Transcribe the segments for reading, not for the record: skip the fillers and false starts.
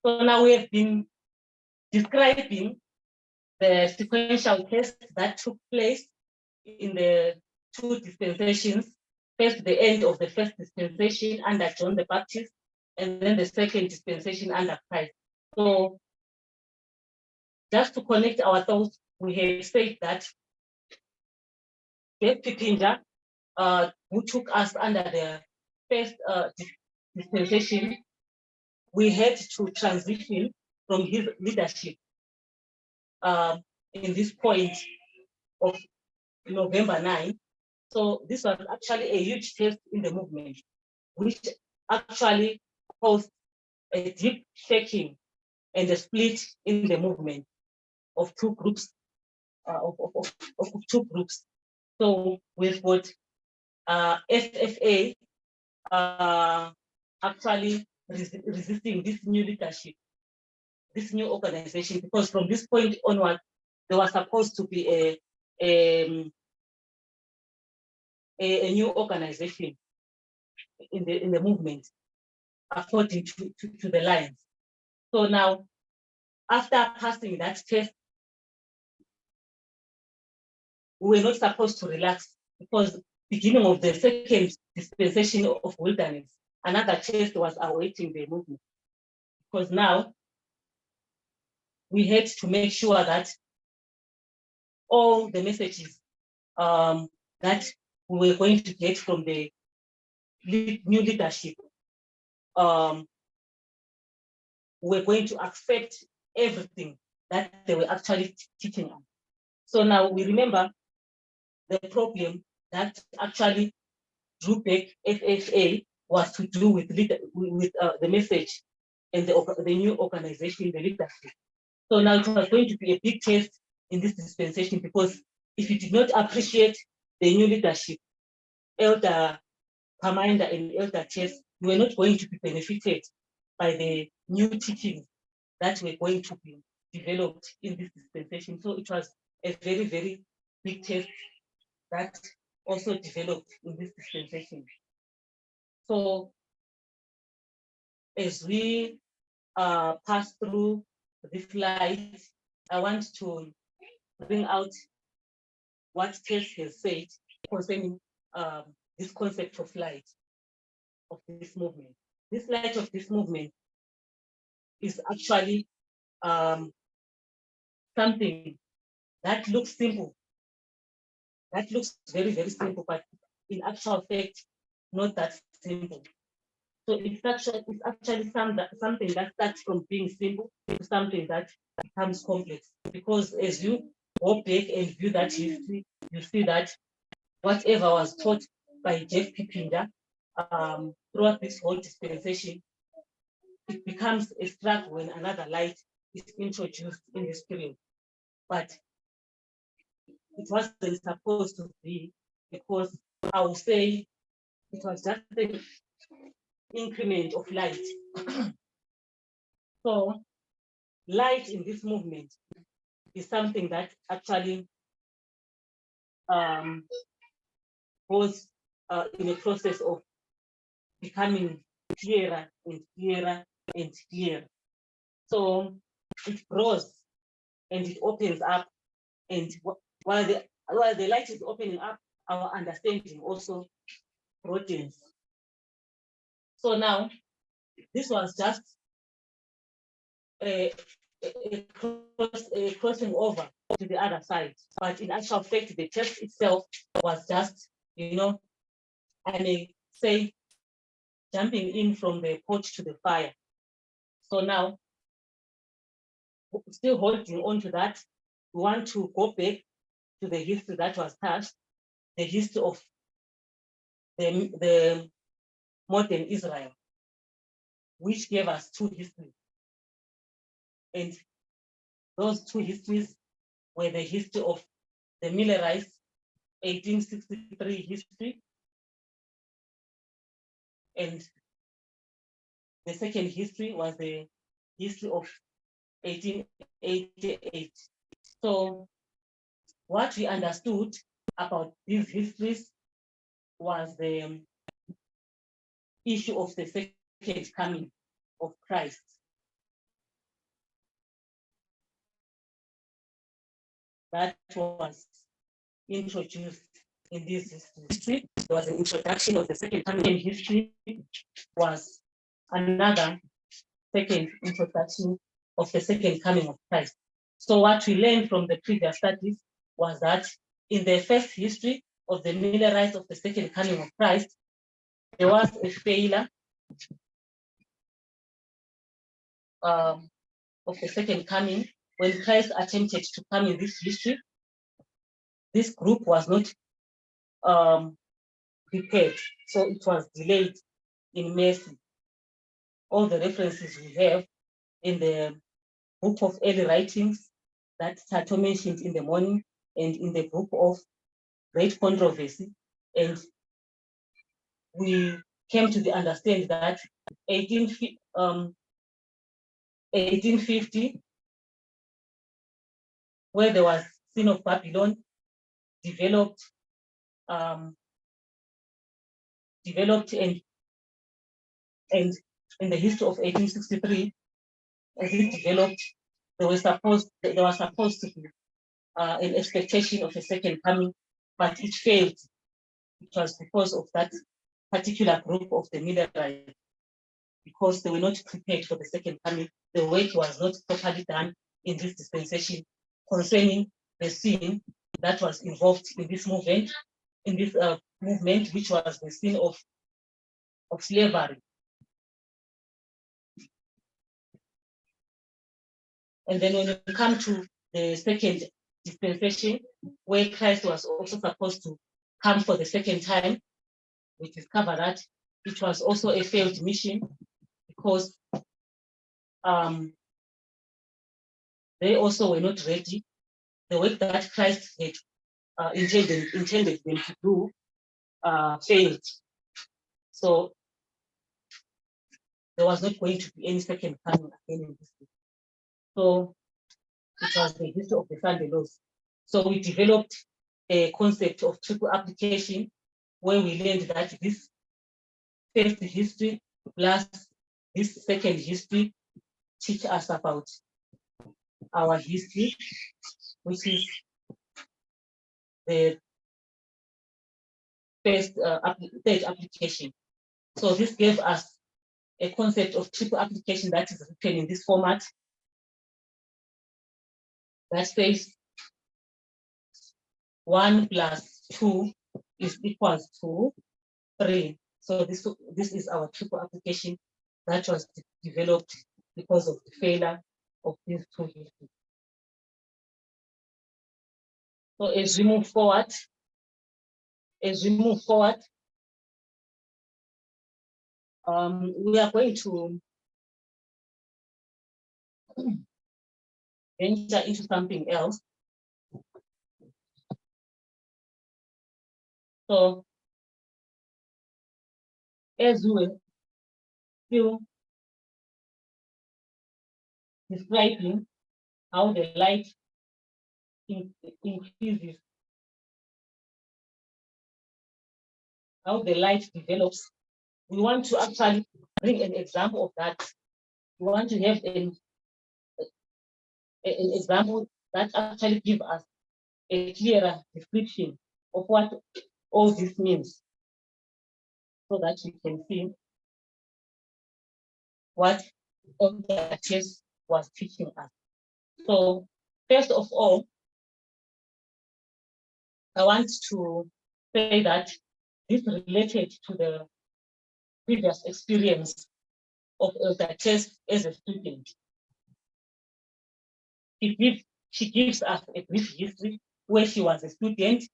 So now we have been describing the sequential tests that took place in the two dispensations. First, the end of the first dispensation under John the Baptist, and then the second dispensation under Christ. So just to connect our thoughts, we have said that Jeff Pipinda, who took us under the first dispensation, we had to transition from his leadership in this point of November 9. So this was actually a huge test in the movement, which actually caused a deep shaking and a split in the movement of two groups. Of two groups. So we've got FFA actually resisting this new leadership, this new organization, because from this point onward, there was supposed to be a new organization in the movement, according to the lines. So now, after passing that test, we were not supposed to relax, because beginning of the second dispensation of wilderness, another test was awaiting the movement. Because now we had to make sure that all the messages that we were going to get from the new leadership, we're going to accept everything that they were actually teaching us. So now we remember the problem that actually drew back FFA was to do with the message and the new organization, the leadership. So now it was going to be a big test in this dispensation, because if you did not appreciate the new leadership, Elder Commander and Elder Chess, you were not going to be benefited by the new teachings that were going to be developed in this dispensation. So it was a very, very big test that also developed in this dispensation. So as we pass through this slide, I want to bring out what Tess has said concerning this concept of light of this movement. This light of this movement is actually something that looks simple, that looks very, very simple, but in actual fact, not that simple. So it's actually something that starts from being simple to something that becomes complex. Because as you go back and view that history, you see that whatever was taught by Jeff Pipinda throughout this whole dispensation, it becomes a struggle when another light is introduced in this period. But it wasn't supposed to be, because I would say it was just an increment of light. So light in this movement is something that actually goes in a process of becoming clearer and clearer and clearer. So it grows and it opens up, and while the light is opening up, our understanding also broadens. So now this was just a crossing over to the other side, but in actual fact, the text itself was just, I may say, jumping in from the pot to the fire. So now, still holding on to that, we want to go back to the history that was touched, the history of the modern Israel, which gave us two histories. And those two histories were the history of the Millerites, 1863 history, and the second history was the history of 1888. So what we understood about these histories was the issue of the second coming of Christ. that was introduced in this history. There was an introduction of the second coming. History was another second introduction of the second coming of Christ. So what we learned from the previous studies was that in the first history of the Millerites of the second coming of Christ, there was a failure of the second coming. When Christ attempted to come in this history, this group was not prepared, so it was delayed in mercy. All the references we have in the book of early writings that Tato mentioned in the morning, and in the book of Great Controversy, and we came to the understanding that 1850, where there was sin of Babylon, developed and in the history of 1863, as it developed, there was supposed to be an expectation of a second coming, but it failed. It was because of that particular group of the Millerites, because they were not prepared for the second coming. The work was not properly done in this dispensation concerning the sin that was involved in this movement, which was the sin of slavery. And then when we come to the second dispensation, where Christ was also supposed to come for the second time, we discover that it was also a failed mission, because they also were not ready. The work that Christ had intended them to do failed. So there was not going to be any second coming again in this. So it was the history of the Sunday laws. So we developed a concept of triple application, where we learned that this first history plus this second history teach us about our history, which is the third application. So this gave us a concept of triple application that is written in this format, that says 1 plus 2 is equals to 3. So this is our triple application that was developed because of the failure of these two histories. So as we move forward, we are going to enter into something else. So as we were still describing how the light increases, how the light develops, we want to actually bring an example of that. We want to have an example that actually gives us a clearer description of what all this means, so that we can see what the test was teaching us. So first of all, I want to say that this related to the previous experience of the test as a student. She gives us a brief history where she was a student,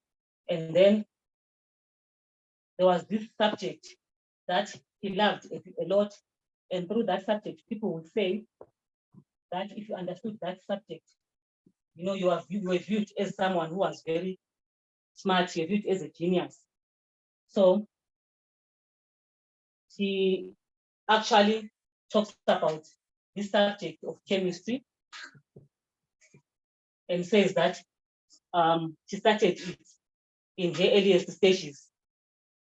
and then there was this subject that he loved a lot, and through that subject, people would say that if you understood that subject, you were viewed as someone who was very smart, you were viewed as a genius. So she actually talks about this subject of chemistry and says that she started it in her earliest stages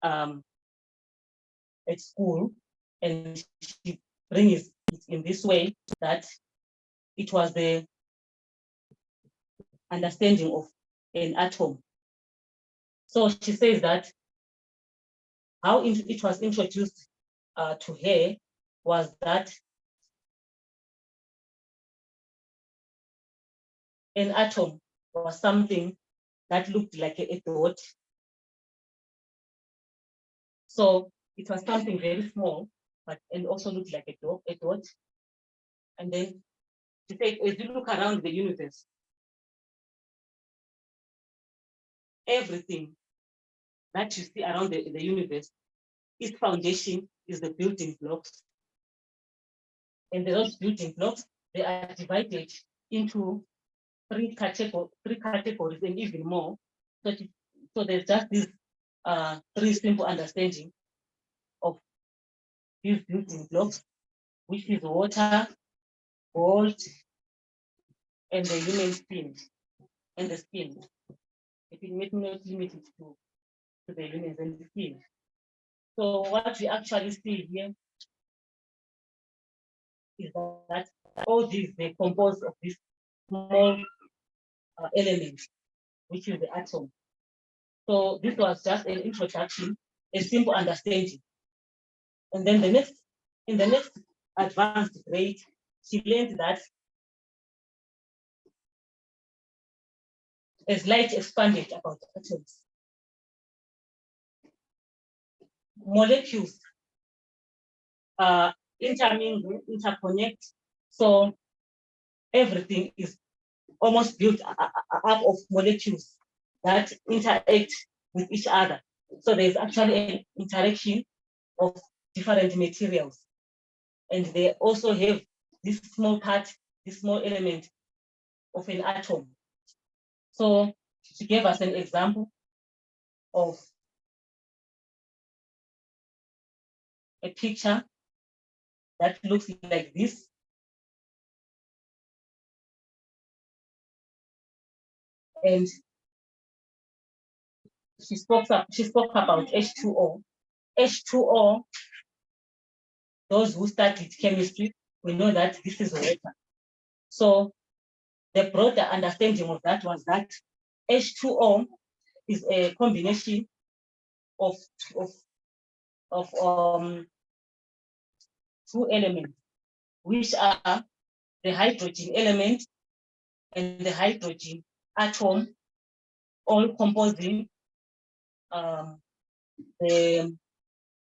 at school, and she brings it in this way, that it was the understanding of an atom. So she says that how it was introduced to her was that an atom was something that looked like a dot. So it was something very small, but and also looked like a dot. And then she said, as you look around the universe, everything that you see around the universe, its foundation is the building blocks. And those building blocks, they are divided into three categories and even more. So there's just this three simple understanding of these building blocks, which is water, gold, and the human skin, and the skin. It is not limited to the humans and the skin. So what we actually see here is that all these, they compose of this small element, which is the atom. So this was just an introduction, a simple understanding. And then in the next advanced grade, she learned that as light expanded about atoms, molecules intermingle, interconnect. So everything is almost built up of molecules that interact with each other. So there's actually an interaction of different materials. And they also have this small part, this small element of an atom. So she gave us an example of a picture that looks like this. And she spoke about H2O. H2O, those who studied chemistry, we know that this is water. So the broader understanding of that was that H2O is a combination of two elements, which are the hydrogen element and the hydrogen atom, all composing the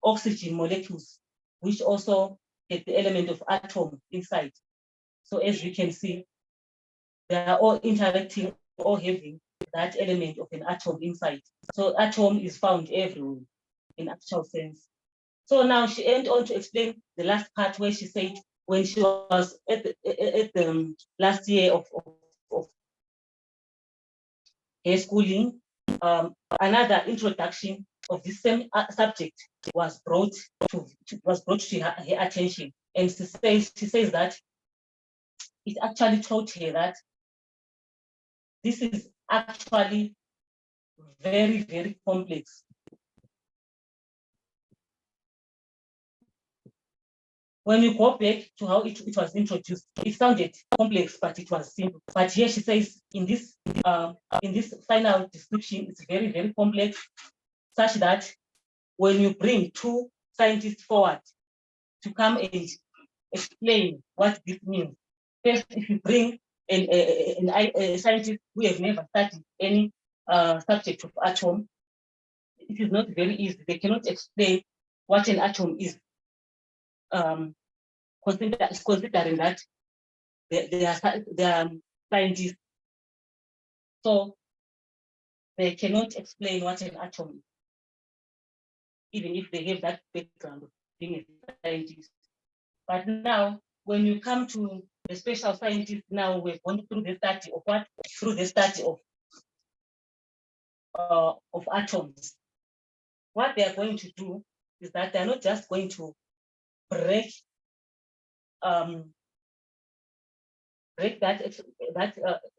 oxygen molecules, which also get the element of atom inside. So as you can see, they are all interacting or having that element of an atom inside. So atom is found everywhere in actual sense. So now she went on to explain the last part where she said when she was at the last year of her schooling, another introduction of the same subject was brought to her attention, and she says that it actually taught her that this is actually very, very complex. When you go back to how it was introduced, it sounded complex, but it was simple. But here she says in this final description, it's very, very complex, such that when you bring two scientists forward to come and explain what this means, first, if you bring a scientist who has never studied any subject of atom, it is not very easy. They cannot explain what an atom is. Considering that they are scientists, so they cannot explain what an atom is, even if they have that background of being a scientist. But now, when you come to the special scientists, now we've gone through the study of what? Through the study of atoms. What they are going to do is that they're not just going to break that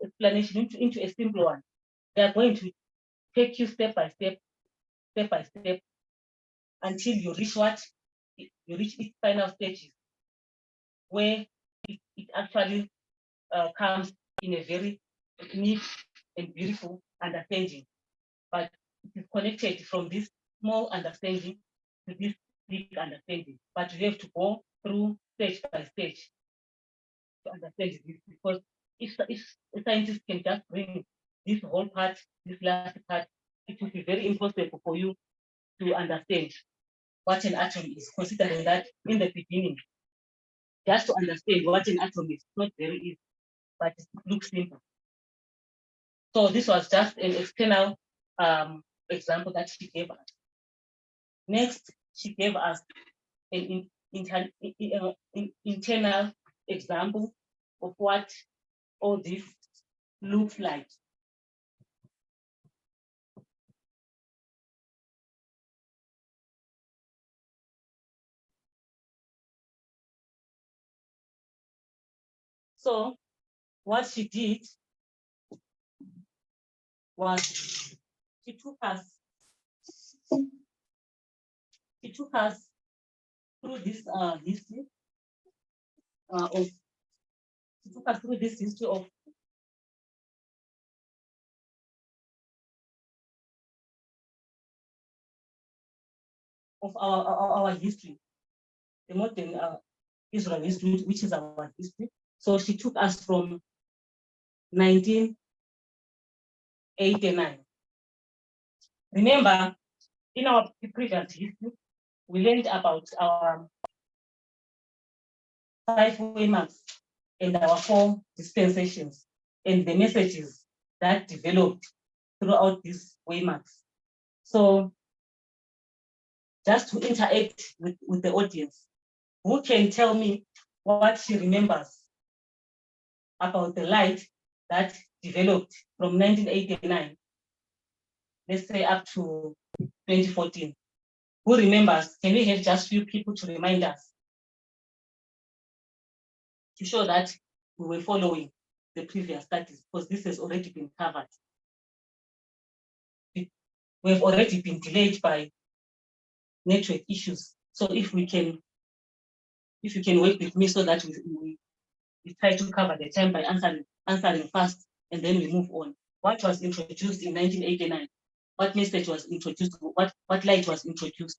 explanation into a simple one. They are going to take you step by step, until you reach what? You reach its final stages, where it actually comes in a very neat and beautiful understanding, but it is connected from this small understanding to this big understanding. But we have to go through stage by stage to understand this, because if a scientist can just bring this whole part, this last part, it will be very impossible for you to understand what an atom is, considering that in the beginning, just to understand what an atom is not very easy, but it looks simple. So this was just an external example that she gave us. Next, she gave us an internal example of what all this looks like. So what she did was she took us through this history of our history, the modern Israel history, which is our history. So she took us from 1989. Remember, in our previous history, we learned about our 5 waymarks and our 4 dispensations and the messages that developed throughout these waymarks. So just to interact with the audience, who can tell me what she remembers about the light that developed from 1989, let's say up to 2014? Who remembers? Can we have just few people to remind us, to show that we were following the previous studies, because this has already been covered. We've already been delayed by network issues. So if you can work with me so that we try to cover the time by answering fast, and then we move on. What was introduced in 1989? What message was introduced? What light was introduced?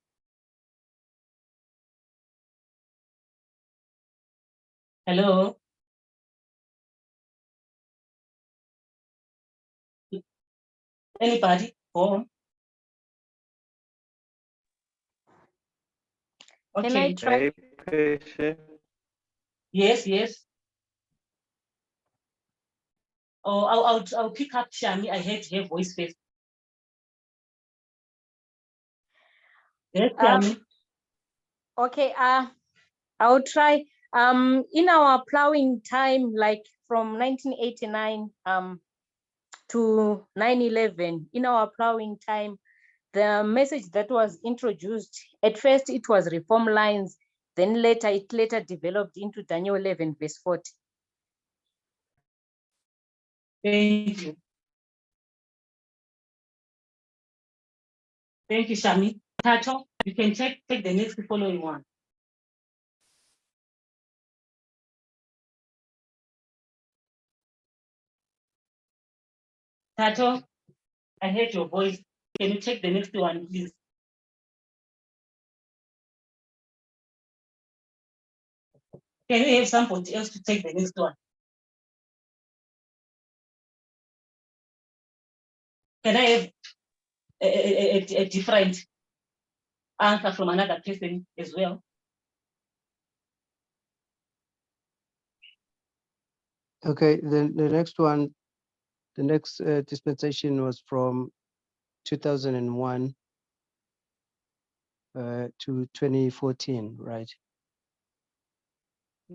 Hello? Anybody? Home? Okay. Can I try? Yes. Oh, I'll pick up Shami. I heard her voice first. Yes, Shami. Okay, I'll try. In our plowing time, like from 1989 to 9/11, in our plowing time, the message that was introduced, at first it was reform lines, then it later developed into Daniel 11 verse 40. Thank you. Thank you, Shami. Tato, you can take the next following one. Tato, I heard your voice. Can you take the next one, please? Can we have somebody else to take the next one? Can I have a different answer from another person as well? Okay, then the next one, the next dispensation was from 2001 to 2014, right?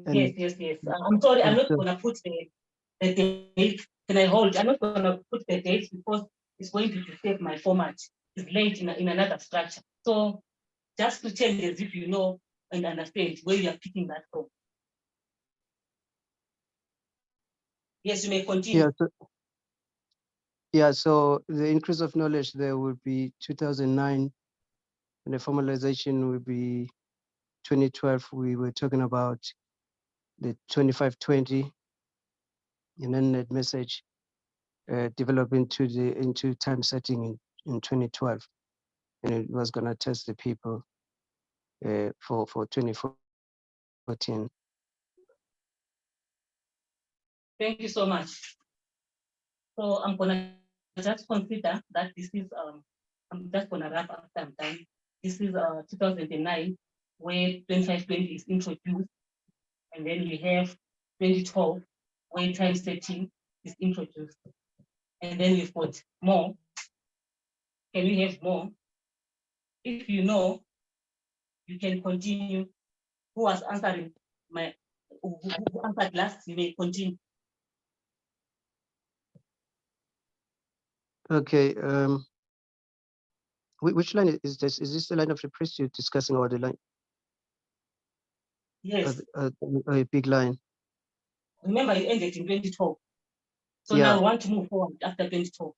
And Yes. I'm sorry, I'm not so, going to put the date. Can I hold? I'm not going to put the date because it's going to disturb my format. It's late in another structure. So just pretend as if you know and understand where you are picking that from. Yes, you may continue. so the increase of knowledge there would be 2009, and the formalization would be 2012. We were talking about the 2520 and then that message. developed into time setting in 2012, and it was going to test the people for 2014. Thank you so much. So I'm gonna just consider that this is I'm just gonna wrap up some time. This is 2009 where 2520 is introduced, and then we have 2012 where time setting is introduced, and then we've got more. Can we have more? If you know, you can continue. Who was answering who answered last? You may continue. Okay. Which line is this? Is this the line of the priest you're discussing, or the line? Yes. A big line. Remember, you ended in 2012. So Yeah. now we want to move forward after 2012.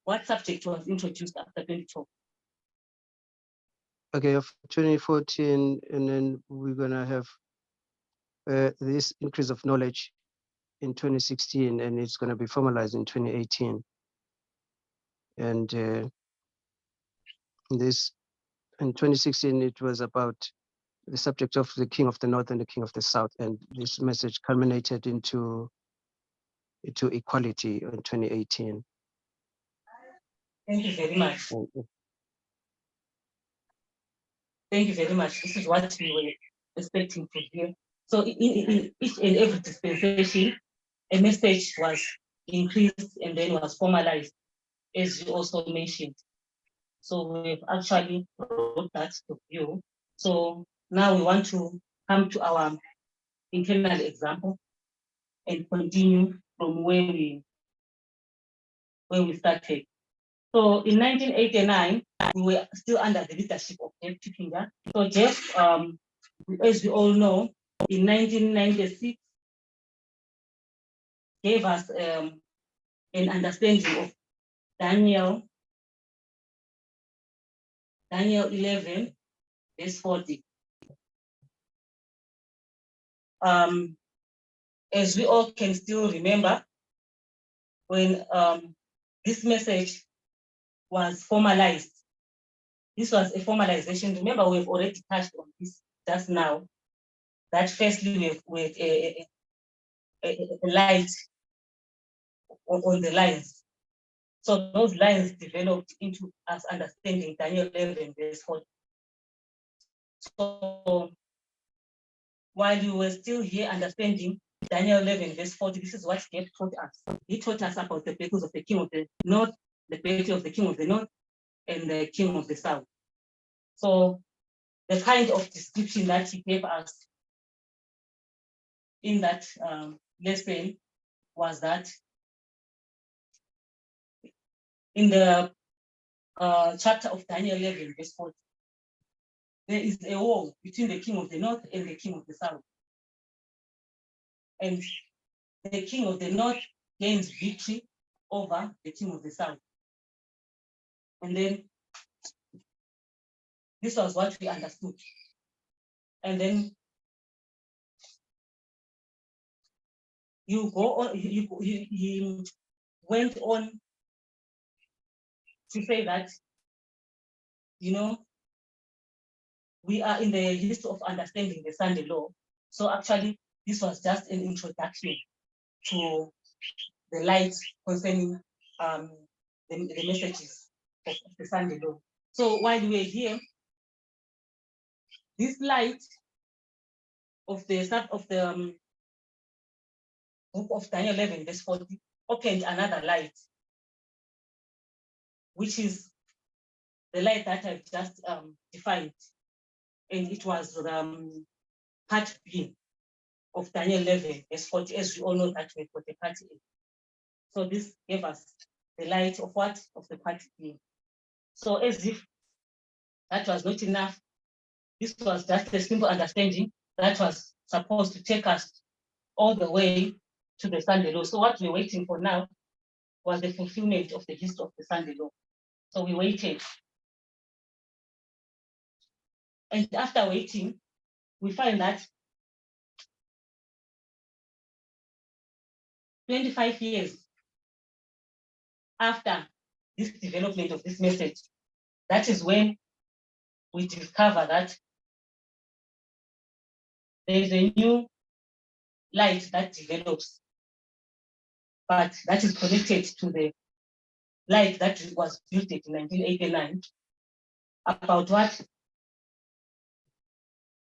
What subject was introduced after 2012? Okay, of 2014, and then we're gonna have this increase of knowledge in 2016, and it's gonna be formalized in 2018. And this in 2016, it was about the subject of the King of the North and the King of the South, and this message culminated into equality in 2018. Thank you very much. Thank you very much. This is what we were expecting to hear. So in each and every dispensation, a message was increased and then was formalized, as you also mentioned. So we've actually brought that to view. So now we want to come to our internal example and continue from where we started. So in 1989, we were still under the leadership of Jeff Tippinger. So Jeff, as we all know, in 1996, gave us an understanding of Daniel 11, verse 40. As we all can still remember, when this message was formalized, this was a formalization. Remember, we've already touched on this just now, that firstly with a light on the lines. So those lines developed into us understanding Daniel 11, verse 40. So while you were still here understanding Daniel 11, verse 40, this is what Jeff taught us. He taught us about the battles of the king of the north, the battle of the king of the north, and the king of the south. So the kind of description that he gave us in that lesson was that in the chapter of Daniel 11, verse 40, there is a war between the king of the north and the king of the south. And the king of the north gains victory over the king of the south. And then this was what we understood. And then you go on, he went on to say that, you know, we are in the list of understanding the Sunday law. So actually, this was just an introduction to the light concerning the messages of the Sunday law. So while we were here, this light of the book of Daniel 11, verse 40, opened another light, which is the light that I've just defined. And it was part B of Daniel 11, verse 40, as we all know that we've got the part A. So this gave us the light of what? Of the part B. So as if that was not enough, this was just a simple understanding that was supposed to take us all the way to the Sunday law. So what we're waiting for now was the fulfillment of the gist of the Sunday law. So we waited. And after waiting, we find that 25 years after this development of this message, that is when we discover that there is a new light that develops, but that is connected to the light that was built in 1989. About what?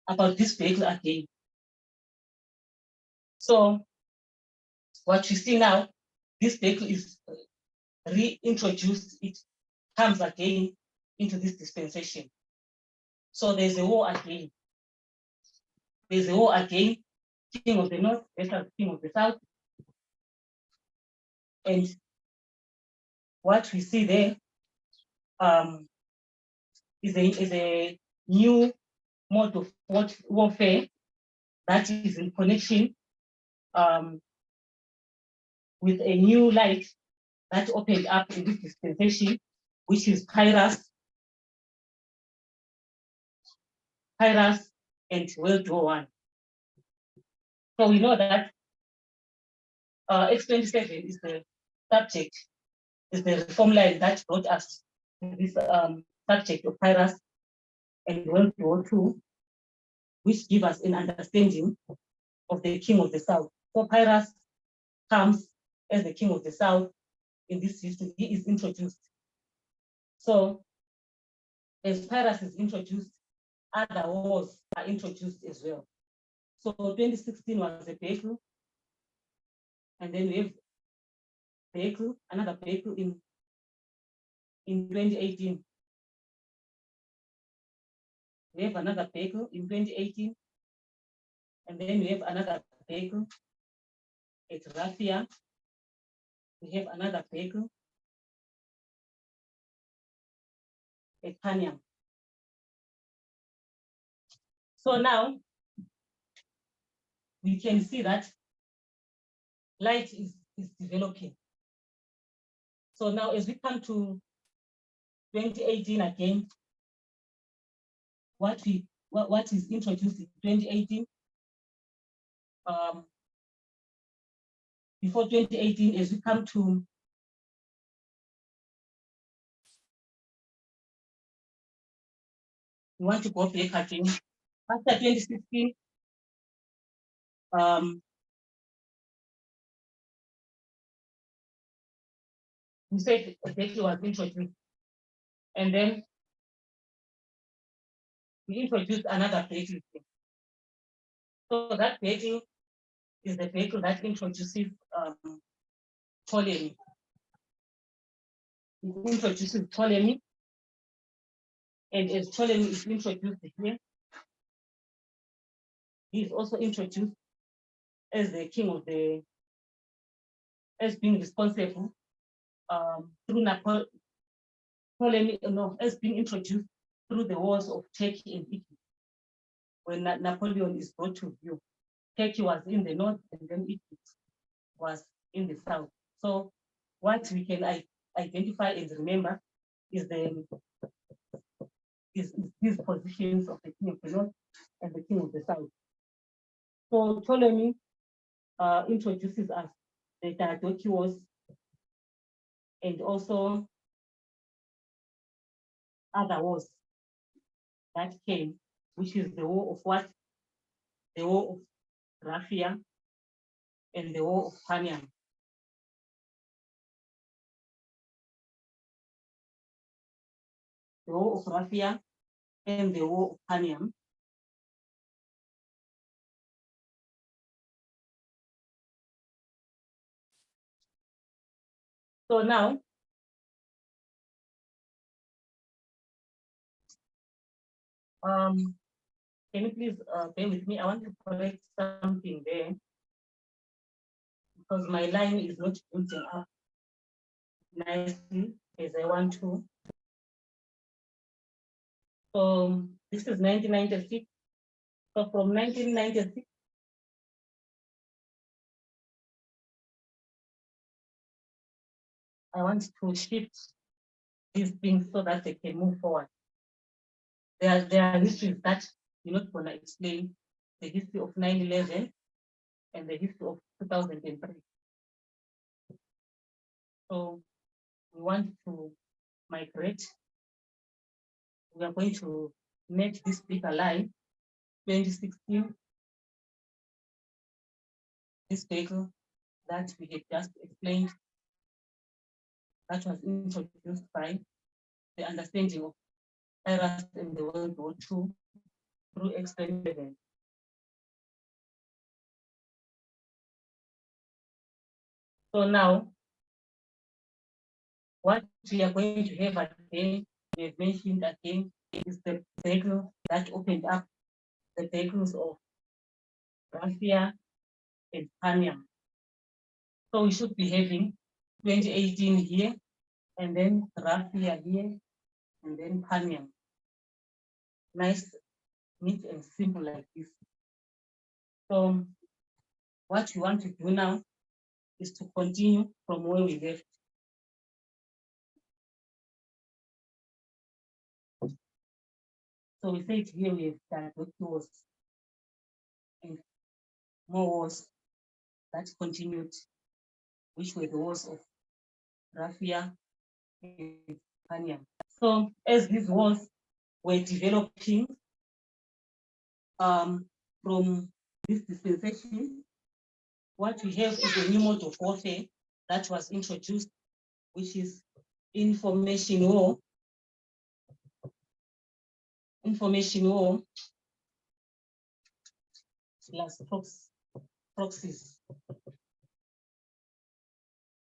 About this vehicle again. So what you see now, this vehicle is reintroduced, it comes again into this dispensation. So there's a war again. There's a war again, King of the North versus King of the South. And what we see there is a new mode of warfare that is in connection with a new light that opened up in this dispensation, which is Kairos and World War I. So we know that X27 is the subject, is the reform line that brought us to this subject of Kairos and World War II, which give us an understanding of the King of the South. So Kairos comes as the King of the South in this history. He is introduced. So as Kairos is introduced, other wars are introduced as well. So 2016 was a vehicle, and then we have vehicle, another vehicle in 2018. We have another vehicle in 2018, and then we have another vehicle at Rafia. We have another vehicle at Panyam. So now we can see that light is developing. So now as we come to 2018 again, what is introduced in 2018, before 2018, as we come to we want to go back again. After 2016, we said a vehicle was introduced, and then we introduced another vehicle. So that vehicle is the vehicle that introduces Ptolemy. It introduces Ptolemy, and as Ptolemy is introduced here, he is also introduced as the king of the, as being responsible through Ptolemy, as being introduced through the wars of Turkey and Egypt. When Napoleon is brought to view, Turkey was in the north and then Egypt was in the south. So what we can identify and remember is these positions of the king of the north and the king of the south. So Ptolemy introduces us the Diadochi Wars and also other wars that came, which is the war of what? The war of Rafia and the war of Panyam. The war of Rafia and the war of Panyam. So now, can you please bear with me? I want to correct something there because my line is not building up nicely as I want to. So this is 1996. So from 1996, I want to shift these things so that they can move forward. There are histories that you're not going to explain, the history of 9/11 and the history of 2003. So we want to migrate. We are going to make this bigger line, 2016, this vehicle that we had just explained, that was introduced by the understanding of IRAS in the World War II through experiment. So now, what we are going to have again, we have mentioned again, is the vehicle that opened up the vehicles of Russia and Panium. So we should be having 2018 here, and then Russia here, and then Panium. Nice, neat and simple like this. So what we want to do now is to continue from where we left. So we said here we have direct wars and more wars that continued, which were the wars of Russia and Panium. So as these wars were developing from this dispensation, what we have is a new mode of warfare that was introduced, which is information war. Information war plus proxies.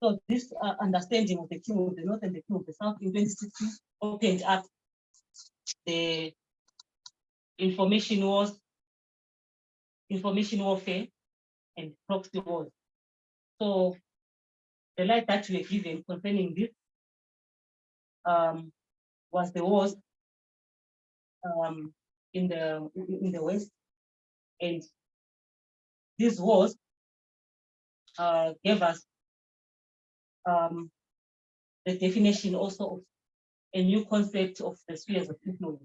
So this understanding of the King of the North and the King of the South in 2016 opened up the information wars, information warfare, and proxy wars. So the light that we were given concerning this was the wars in the West, and these wars gave us the definition also of a new concept of the spheres of influence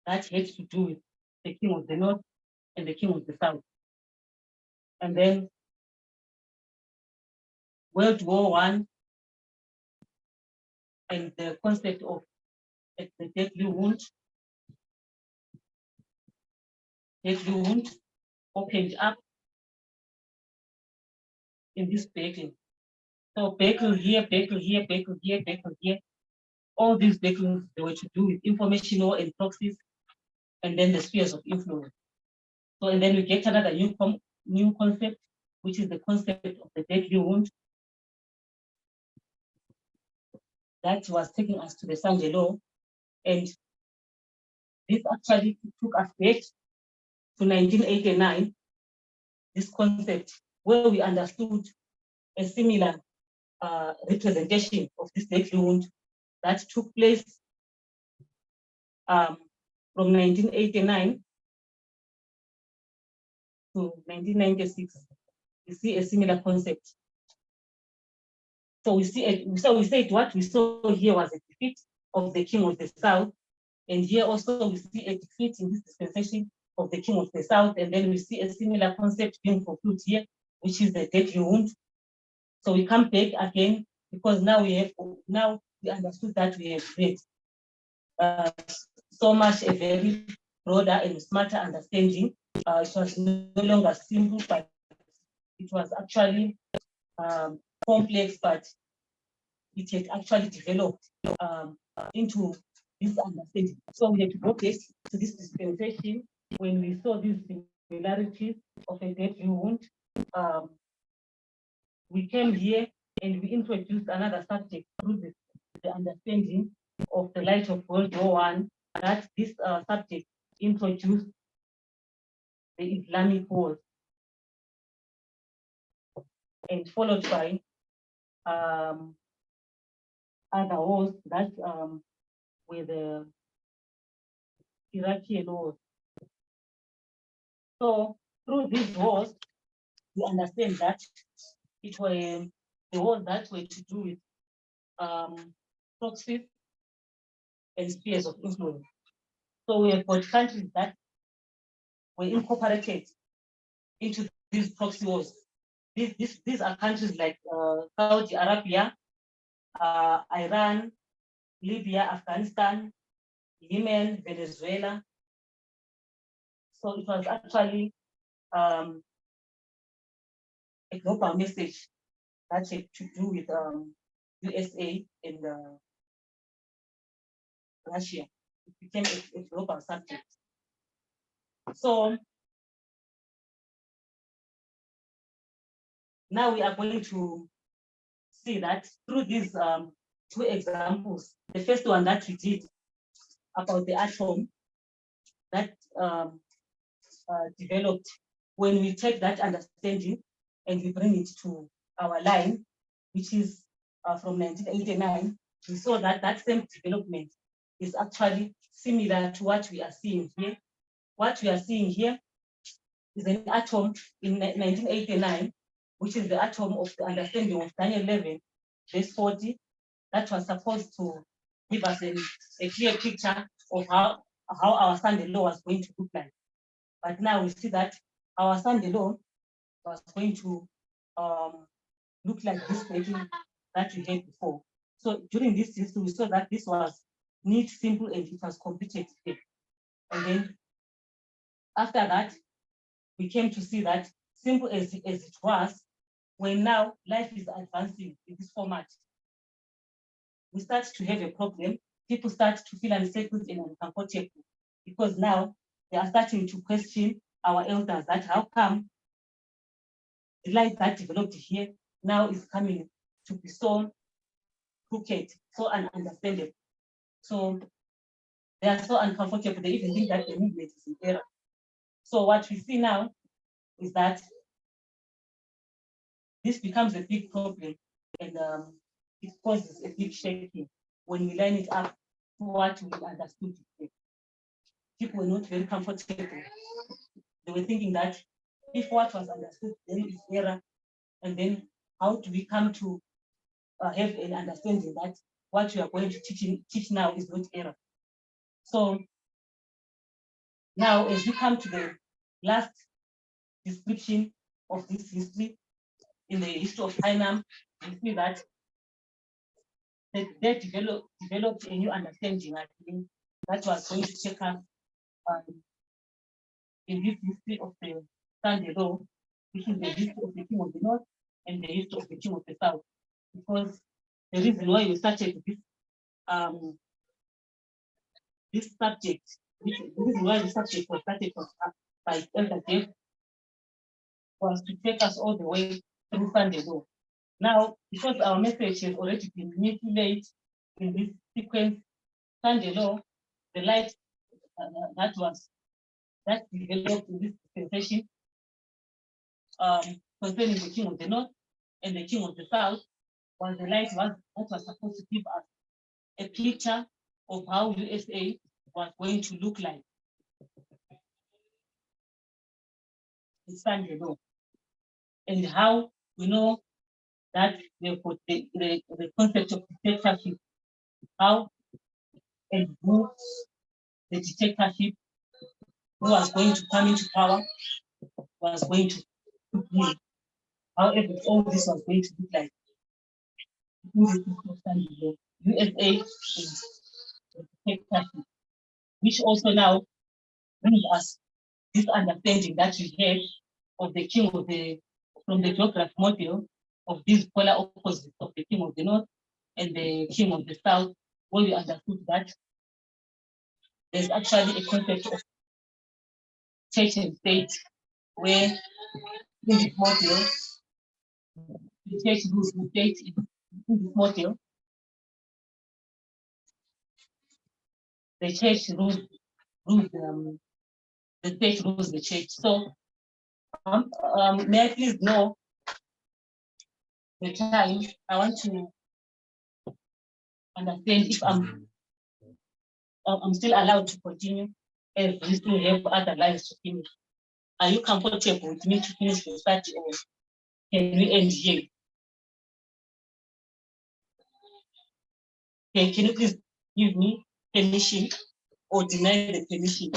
that had to do with the King of the North and the King of the South. And then World War I and the concept of the deadly wound opened up in this battle. So battle here, battle here, battle here, battle here. All these battles, they were to do with information war and proxies, and then the spheres of influence. So, and then we get another new concept, which is the concept of the deadly wound. That was taking us to the Sanje law. And this actually took us back to 1989, this concept, where we understood a similar representation of this deadly wound that took place from 1989 to 1996. We see a similar concept. So we said what we saw here was a defeat of the King of the South, and here also we see a defeat in this dispensation of the King of the South, and then we see a similar concept being fulfilled here, which is the deadly wound. So we come back again because now we understood that we have read so much a very broader and smarter understanding. It was no longer simple, but it was actually complex, but it had actually developed into this understanding. So we had to go back to this dispensation when we saw these similarities of a deadly wound. We came here and we introduced another subject through the understanding of the light of World War I, that this subject introduced the Islamic wars, and followed by other wars that were the Iraqi wars. So through these wars, we understand that it were the wars that were to do with proxies and spheres of influence. So we have got countries that were incorporated into these proxy wars. These are countries like Saudi Arabia, Iran, Libya, Afghanistan, Yemen, Venezuela. So it was actually a global message that had to do with USA and Russia. It became a global subject. So now we are going to see that through these two examples. The first one that we did about the atom that developed, when we take that understanding and we bring it to our line, which is from 1989, we saw that that same development is actually similar to what we are seeing here. What we are seeing here is an atom in 1989, which is the atom of the understanding of Daniel 11, verse 40, that was supposed to give us a clear picture of how our Sunday law was going to look like. But now we see that our Sunday law was going to look like this painting that we had before. So during this history, we saw that this was neat, simple, and it was completed. And then after that, we came to see that simple as it was, when now life is advancing in this format, we start to have a problem. People start to feel unsettled and uncomfortable because now they are starting to question our elders that how come the life that developed here now is coming to be so crooked, so ununderstandable. So they are so uncomfortable, they even think that the movement is in error. So what we see now is that this becomes a big problem, and it causes a big shaking when we line it up to what we understood today. People were not very comfortable. They were thinking that if what was understood then is error, and then how do we come to have an understanding that what we are going to teach now is not error? So now, as we come to the last description of this history, in the history of Hainam, we see that they developed a new understanding, I think, that was going to take us in this history of the Sunday law, which is the history of the King of the North and the history of the King of the South. Because the reason why we started this this subject, the reason why the subject was started by Elder Jeff was to take us all the way through Sunday law. Now, because our message has already been manipulated in this sequence, Sunday law, the light that developed in this dispensation concerning the King of the North and the King of the South was the light that was supposed to give us a picture of how USA was going to look like. The Sunday law, and how we know that the concept of dictatorship, how and who the dictatorship who was going to come into power was going to be, how all this was going to look like. USA is the dictatorship, which also now brings us this understanding that we have of the king of from the geography model of these polar opposites of the King of the North and the King of the South, where we understood that there's actually a concept of church and state, where in this model, the church rules the state in this model. The church rules the state rules the church. So may I please know the time? I want to understand if I'm still allowed to continue, as we still have other lines to finish. Are you comfortable with me to finish the study, or can we end here? Okay, can you please give me permission or deny the permission?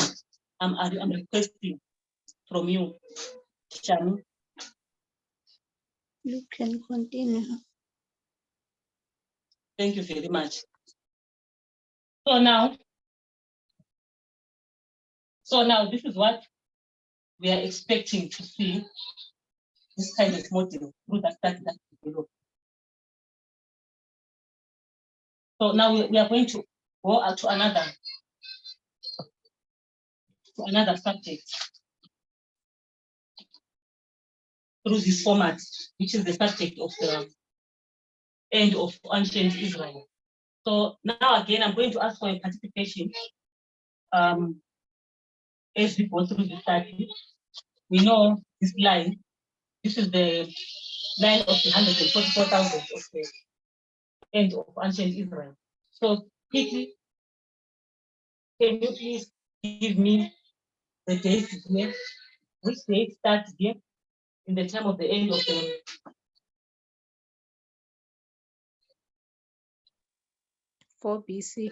I'm requesting from you, Shani. You can continue. Thank you very much. So now this is what we are expecting to see, this kind of model through that study that we developed. So now we are going to go out to another subject through this format, which is the subject of the end of ancient Israel. So now again, I'm going to ask for your participation as we go through the study. We know this line. This is the line of the 144,000 of the end of ancient Israel. So quickly, can you please give me the date here? Which date starts here in the time of the end of the 4 BC.